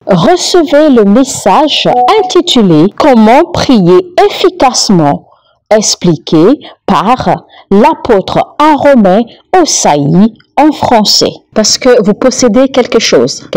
Recevez le message intitulé Comment prier efficacement, expliqué par l'apôtre Aromain Osaï en français. Parce que vous possédez quelque chose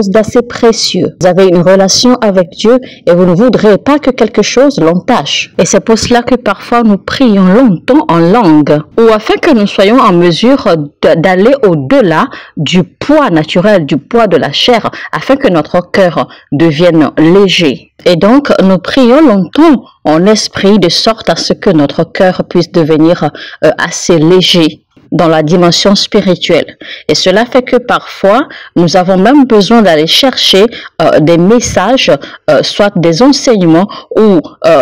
d'assez précieux. Vous avez une relation avec Dieu et vous ne voudrez pas que quelque chose l'entache. Et c'est pour cela que parfois nous prions longtemps en langue, ou afin que nous soyons en mesure d'aller au-delà du poids naturel, du poids de la chair, afin que notre cœur devienne léger. Et donc, nous prions longtemps en esprit de sorte à ce que notre cœur puisse devenir assez léger dans la dimension spirituelle. Et cela fait que parfois, nous avons même besoin d'aller chercher des messages, soit des enseignements ou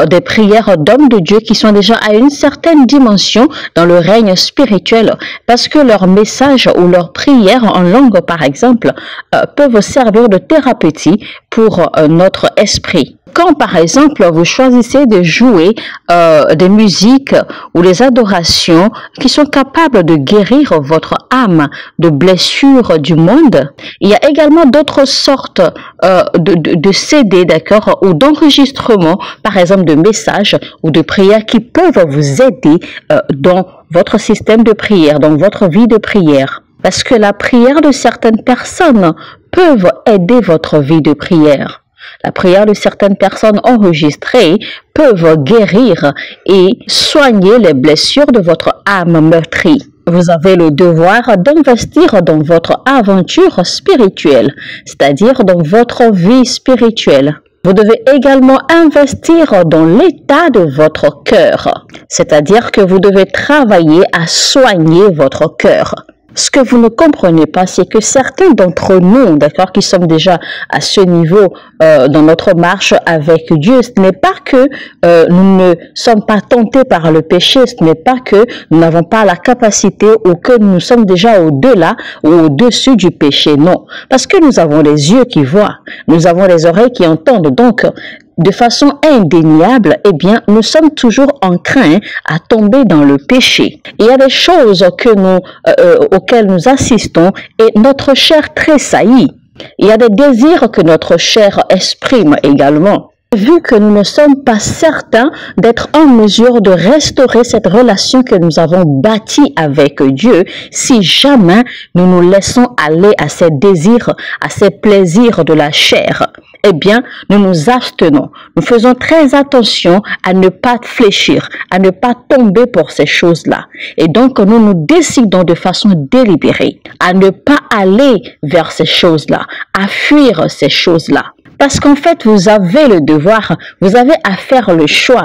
des prières d'hommes de Dieu qui sont déjà à une certaine dimension dans le règne spirituel, parce que leurs messages ou leurs prières en langue, par exemple, peuvent servir de thérapeutique pour notre esprit. Quand, par exemple, vous choisissez de jouer des musiques ou des adorations qui sont capables de guérir votre âme de blessures du monde, il y a également d'autres sortes de CD, d'accord, ou d'enregistrements, par exemple de messages ou de prières qui peuvent vous aider dans votre système de prière, dans votre vie de prière. Parce que la prière de certaines personnes peuvent aider votre vie de prière. La prière de certaines personnes enregistrées peuvent guérir et soigner les blessures de votre âme meurtrie. Vous avez le devoir d'investir dans votre aventure spirituelle, c'est-à-dire dans votre vie spirituelle. Vous devez également investir dans l'état de votre cœur, c'est-à-dire que vous devez travailler à soigner votre cœur. Ce que vous ne comprenez pas, c'est que certains d'entre nous, d'accord, qui sommes déjà à ce niveau dans notre marche avec Dieu, ce n'est pas que nous ne sommes pas tentés par le péché, ce n'est pas que nous n'avons pas la capacité ou que nous sommes déjà au-delà ou au-dessus du péché, non. Parce que nous avons les yeux qui voient, nous avons les oreilles qui entendent, donc de façon indéniable, eh bien, nous sommes toujours en train à tomber dans le péché. Il y a des choses auxquelles nous assistons et notre chair tressaillit. Il y a des désirs que notre chair exprime également. Vu que nous ne sommes pas certains d'être en mesure de restaurer cette relation que nous avons bâtie avec Dieu, si jamais nous nous laissons aller à ces désirs, à ces plaisirs de la chair, eh bien, nous nous abstenons. Nous faisons très attention à ne pas fléchir, à ne pas tomber pour ces choses-là. Et donc, nous nous décidons de façon délibérée à ne pas aller vers ces choses-là, à fuir ces choses-là. Parce qu'en fait, vous avez le devoir, vous avez à faire le choix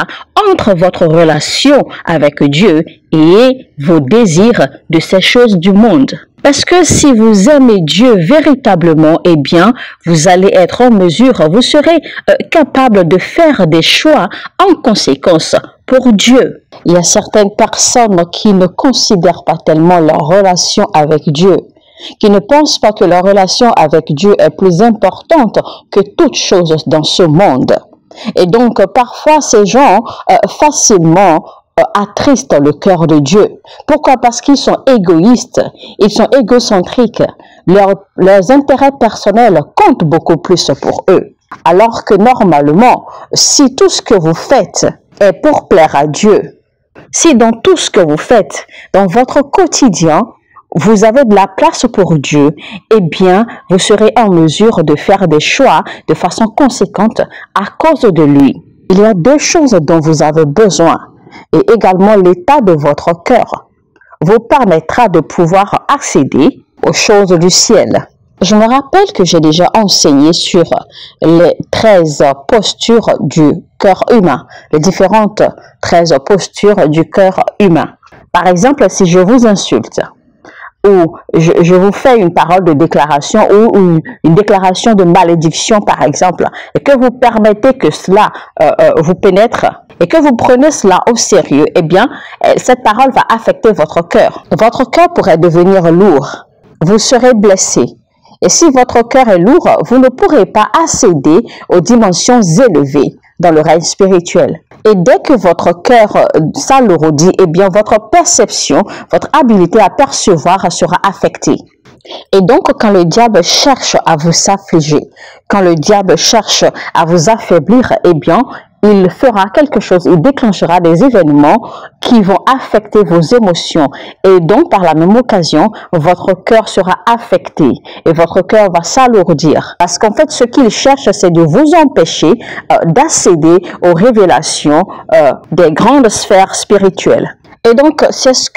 entre votre relation avec Dieu et vos désirs de ces choses du monde. Parce que si vous aimez Dieu véritablement, eh bien, vous allez être en mesure, vous serez capable de faire des choix en conséquence pour Dieu. Il y a certaines personnes qui ne considèrent pas tellement leur relation avec Dieu, qui ne pensent pas que leur relation avec Dieu est plus importante que toute chose dans ce monde. Et donc, parfois, ces gens facilement attristent le cœur de Dieu. Pourquoi? Parce qu'ils sont égoïstes, ils sont égocentriques. Leurs intérêts personnels comptent beaucoup plus pour eux. Alors que normalement, si tout ce que vous faites est pour plaire à Dieu, si dans tout ce que vous faites, dans votre quotidien, vous avez de la place pour Dieu, eh bien, vous serez en mesure de faire des choix de façon conséquente à cause de lui. Il y a deux choses dont vous avez besoin et également l'état de votre cœur vous permettra de pouvoir accéder aux choses du ciel. Je me rappelle que j'ai déjà enseigné sur les 13 postures du cœur humain, les différentes 13 postures du cœur humain. Par exemple, si je vous insulte, ou je vous fais une parole de déclaration ou une déclaration de malédiction, par exemple, et que vous permettez que cela vous pénètre et que vous prenez cela au sérieux, eh bien, cette parole va affecter votre cœur. Votre cœur pourrait devenir lourd. Vous serez blessé. Et si votre cœur est lourd, vous ne pourrez pas accéder aux dimensions élevées dans le règne spirituel. Et dès que votre cœur s'alourdit, eh bien, votre perception, votre habilité à percevoir sera affectée. Et donc, quand le diable cherche à vous affliger, quand le diable cherche à vous affaiblir, eh bien, il fera quelque chose, il déclenchera des événements qui vont affecter vos émotions. Et donc, par la même occasion, votre cœur sera affecté et votre cœur va s'alourdir. Parce qu'en fait, ce qu'il cherche, c'est de vous empêcher d'accéder aux révélations des grandes sphères spirituelles. Et donc, c'est ce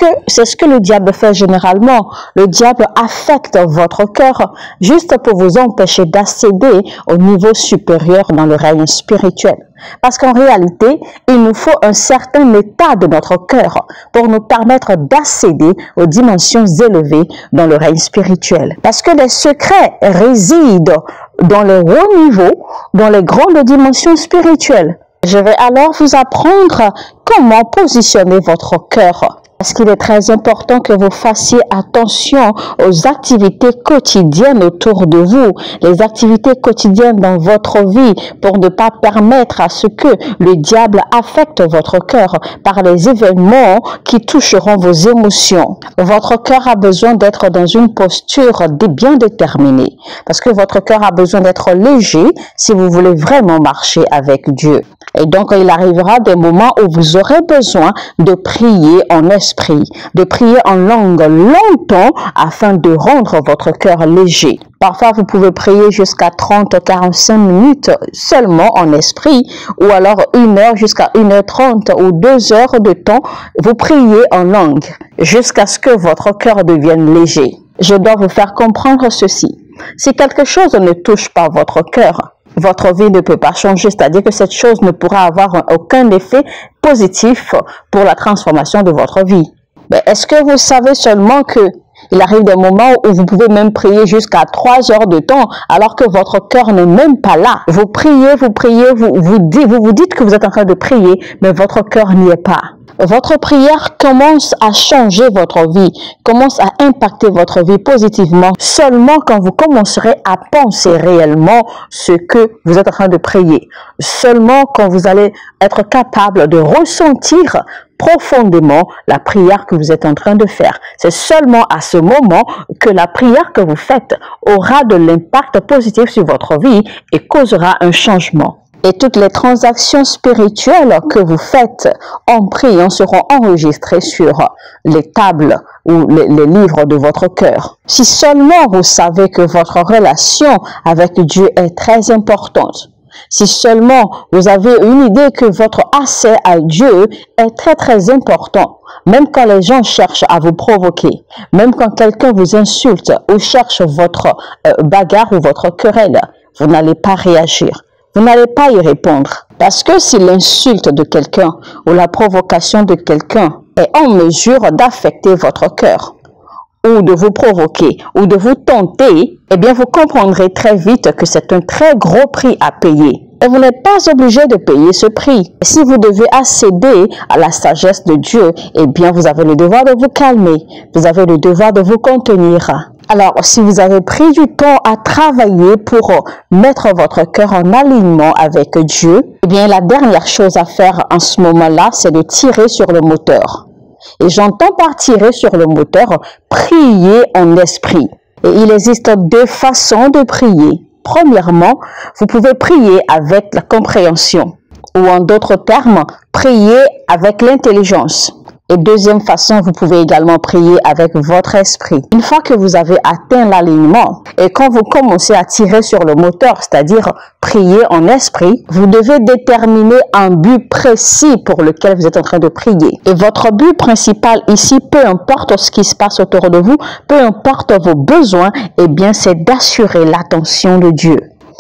que le diable fait généralement. Le diable affecte votre cœur juste pour vous empêcher d'accéder au niveau supérieur dans le règne spirituel. Parce qu'en réalité, il nous faut un certain état de notre cœur pour nous permettre d'accéder aux dimensions élevées dans le règne spirituel. Parce que les secrets résident dans les hauts niveaux, dans les grandes dimensions spirituelles. Je vais alors vous apprendre comment positionner votre cœur. Parce qu'il est très important que vous fassiez attention aux activités quotidiennes autour de vous, les activités quotidiennes dans votre vie, pour ne pas permettre à ce que le diable affecte votre cœur par les événements qui toucheront vos émotions. Votre cœur a besoin d'être dans une posture bien déterminée, parce que votre cœur a besoin d'être léger si vous voulez vraiment marcher avec Dieu. Et donc, il arrivera des moments où vous aurez besoin de prier en esprit, de prier en langue longtemps afin de rendre votre cœur léger. Parfois, vous pouvez prier jusqu'à 30-45 minutes seulement en esprit, ou alors 1 heure jusqu'à 1h30 ou 2 heures de temps, vous priez en langue jusqu'à ce que votre cœur devienne léger. Je dois vous faire comprendre ceci. Si quelque chose ne touche pas votre cœur, votre vie ne peut pas changer, c'est-à-dire que cette chose ne pourra avoir aucun effet positif pour la transformation de votre vie. Mais est-ce que vous savez seulement que il arrive des moments où vous pouvez même prier jusqu'à 3 heures de temps alors que votre cœur n'est même pas là. Vous priez, vous dites que vous êtes en train de prier, mais votre cœur n'y est pas. Votre prière commence à changer votre vie, commence à impacter votre vie positivement seulement quand vous commencerez à penser réellement ce que vous êtes en train de prier. Seulement quand vous allez être capable de ressentir profondément la prière que vous êtes en train de faire. C'est seulement à ce moment que la prière que vous faites aura de l'impact positif sur votre vie et causera un changement. Et toutes les transactions spirituelles que vous faites en priant seront enregistrées sur les tables ou les livres de votre cœur. Si seulement vous savez que votre relation avec Dieu est très importante, si seulement vous avez une idée que votre accès à Dieu est très important, même quand les gens cherchent à vous provoquer, même quand quelqu'un vous insulte ou cherche votre bagarre ou votre querelle, vous n'allez pas réagir. Vous n'allez pas y répondre. Parce que si l'insulte de quelqu'un ou la provocation de quelqu'un est en mesure d'affecter votre cœur, ou de vous provoquer, ou de vous tenter, eh bien vous comprendrez très vite que c'est un très gros prix à payer. Et vous n'êtes pas obligé de payer ce prix. Si vous devez accéder à la sagesse de Dieu, eh bien vous avez le devoir de vous calmer. Vous avez le devoir de vous contenir. Alors, si vous avez pris du temps à travailler pour mettre votre cœur en alignement avec Dieu, eh bien, la dernière chose à faire en ce moment-là, c'est de tirer sur le moteur. Et j'entends par tirer sur le moteur, prier en esprit. Et il existe 2 façons de prier. Premièrement, vous pouvez prier avec la compréhension, ou en d'autres termes, prier avec l'intelligence. Et deuxième façon, vous pouvez également prier avec votre esprit. Une fois que vous avez atteint l'alignement et quand vous commencez à tirer sur le moteur, c'est-à-dire prier en esprit, vous devez déterminer un but précis pour lequel vous êtes en train de prier. Et votre but principal ici, peu importe ce qui se passe autour de vous, peu importe vos besoins, eh bien c'est d'assurer l'attention de Dieu.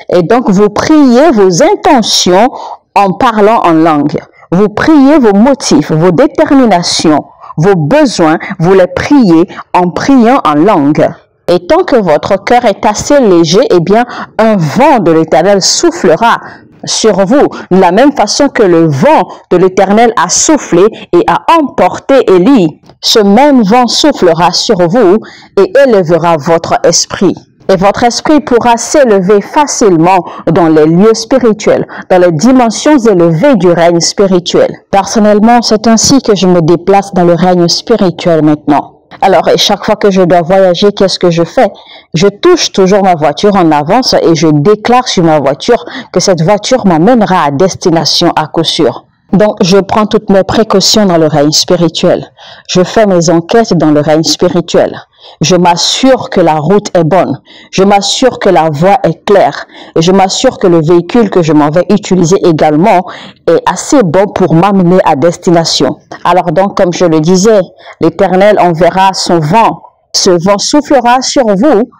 Et donc vous priez vos intentions en parlant en langue. Vous priez vos motifs, vos déterminations, vos besoins, vous les priez en priant en langue. Et tant que votre cœur est assez léger, eh bien, un vent de l'Éternel soufflera sur vous, de la même façon que le vent de l'Éternel a soufflé et a emporté Élie. Ce même vent soufflera sur vous et élèvera votre esprit. Et votre esprit pourra s'élever facilement dans les lieux spirituels, dans les dimensions élevées du règne spirituel. Personnellement, c'est ainsi que je me déplace dans le règne spirituel maintenant. Alors, et chaque fois que je dois voyager, qu'est-ce que je fais? Je touche toujours ma voiture en avance et je déclare sur ma voiture que cette voiture m'amènera à destination à coup sûr. Donc, je prends toutes mes précautions dans le règne spirituel. Je fais mes enquêtes dans le règne spirituel. Je m'assure que la route est bonne. Je m'assure que la voie est claire. Et je m'assure que le véhicule que je m'en vais utiliser également est assez bon pour m'amener à destination. Alors donc, comme je le disais, l'Éternel enverra son vent. Ce vent soufflera sur vous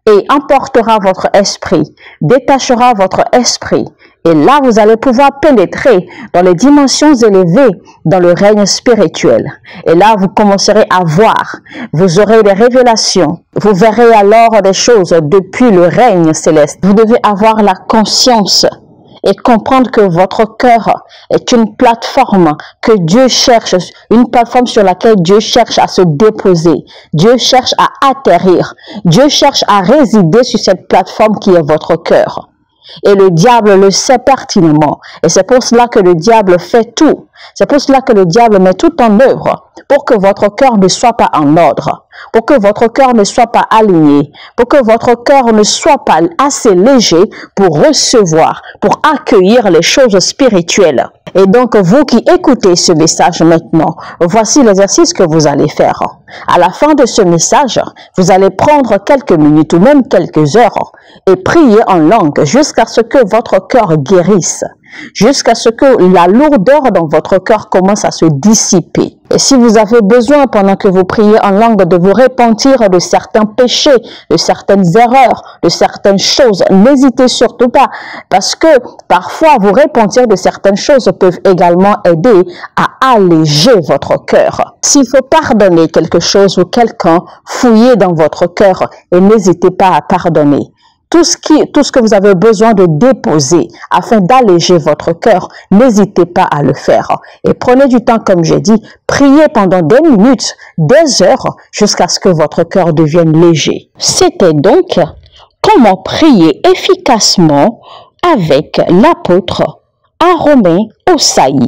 et emportera votre esprit, détachera votre esprit. Et là, vous allez pouvoir pénétrer dans les dimensions élevées dans le règne spirituel. Et là, vous commencerez à voir. Vous aurez des révélations. Vous verrez alors des choses depuis le règne céleste. Vous devez avoir la conscience et comprendre que votre cœur est une plateforme que Dieu cherche, une plateforme sur laquelle Dieu cherche à se déposer. Dieu cherche à atterrir. Dieu cherche à résider sur cette plateforme qui est votre cœur. Et le diable le sait pertinemment. Et c'est pour cela que le diable fait tout. C'est pour cela que le diable met tout en œuvre pour que votre cœur ne soit pas en ordre, pour que votre cœur ne soit pas aligné, pour que votre cœur ne soit pas assez léger pour recevoir, pour accueillir les choses spirituelles. Et donc, vous qui écoutez ce message maintenant, voici l'exercice que vous allez faire. À la fin de ce message, vous allez prendre quelques minutes ou même quelques heures et prier en langue jusqu'à ce que votre cœur guérisse, jusqu'à ce que la lourdeur dans votre cœur commence à se dissiper. Et si vous avez besoin, pendant que vous priez en langue, de vous repentir de certains péchés, de certaines erreurs, de certaines choses, n'hésitez surtout pas, parce que parfois vous repentir de certaines choses peuvent également aider à alléger votre cœur. S'il faut pardonner quelque chose ou quelqu'un, fouillez dans votre cœur et n'hésitez pas à pardonner. Tout ce que vous avez besoin de déposer afin d'alléger votre cœur, n'hésitez pas à le faire. Et prenez du temps, comme j'ai dit, priez pendant des minutes, des heures, jusqu'à ce que votre cœur devienne léger. C'était donc comment prier efficacement avec l'apôtre Aromain Osayi.